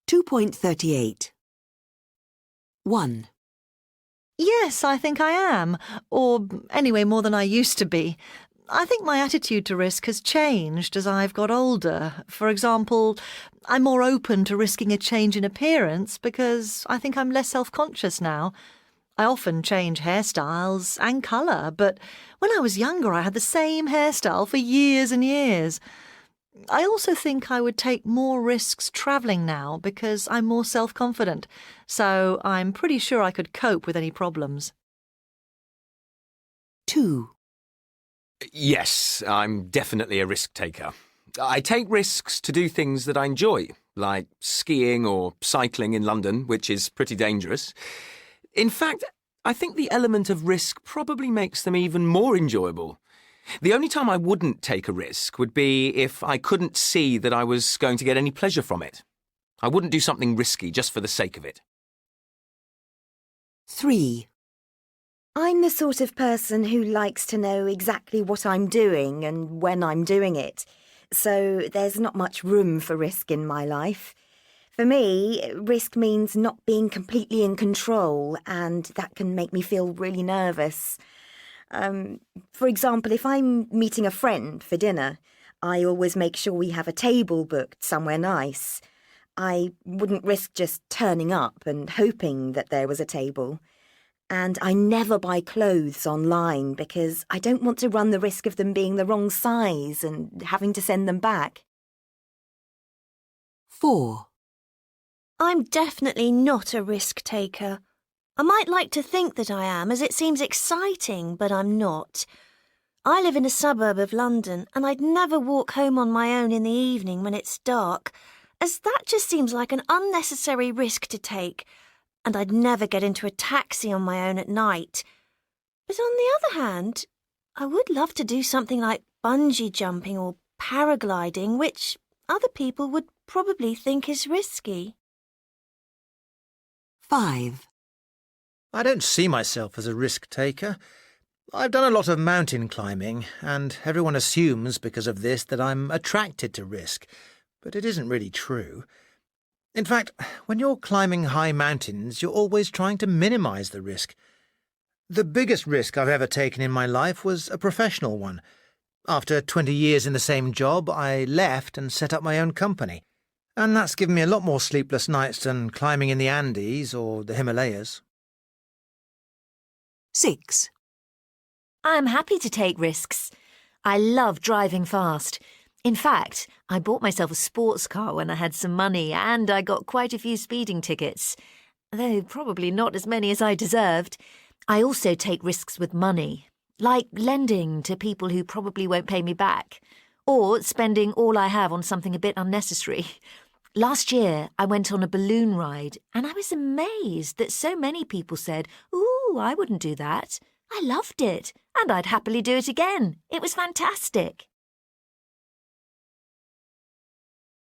2.38. 1. Yes, I think I am. Or anyway, more than I used to be. I think my attitude to risk has changed as I've got older. For example, I'm more open to risking a change in appearance because I think I'm less self-conscious now. I often change hairstyles and colour, but when I was younger I had the same hairstyle for years and years. I also think I would take more risks travelling now because I'm more self-confident, so I'm pretty sure I could cope with any problems. 2. Yes, I'm definitely a risk taker. I take risks to do things that I enjoy, like skiing or cycling in London, which is pretty dangerous. In fact, I think the element of risk probably makes them even more enjoyable. The only time I wouldn't take a risk would be if I couldn't see that I was going to get any pleasure from it. I wouldn't do something risky just for the sake of it. 3. I'm the sort of person who likes to know exactly what I'm doing and when I'm doing it, so there's not much room for risk in my life. For me, risk means not being completely in control, and that can make me feel really nervous. For example, if I'm meeting a friend for dinner, I always make sure we have a table booked somewhere nice. I wouldn't risk just turning up and hoping that there was a table. And I never buy clothes online because I don't want to run the risk of them being the wrong size and having to send them back. 4. I'm definitely not a risk taker. I might like to think that I am, as it seems exciting, but I'm not. I live in a suburb of London, and I'd never walk home on my own in the evening when it's dark, as that just seems like an unnecessary risk to take, and I'd never get into a taxi on my own at night. But on the other hand, I would love to do something like bungee jumping or paragliding, which other people would probably think is risky. 5. I don't see myself as a risk-taker. I've done a lot of mountain climbing, and everyone assumes because of this that I'm attracted to risk, but it isn't really true. In fact, when you're climbing high mountains, you're always trying to minimise the risk. The biggest risk I've ever taken in my life was a professional one. After 20 years in the same job, I left and set up my own company, and that's given me a lot more sleepless nights than climbing in the Andes or the Himalayas. 6. I'm happy to take risks. I love driving fast. In fact, I bought myself a sports car when I had some money, and I got quite a few speeding tickets, though probably not as many as I deserved. I also take risks with money, like lending to people who probably won't pay me back, or spending all I have on something a bit unnecessary. Last year, I went on a balloon ride, and I was amazed that so many people said, "Ooh, I wouldn't do that." I loved it, and I'd happily do it again. It was fantastic.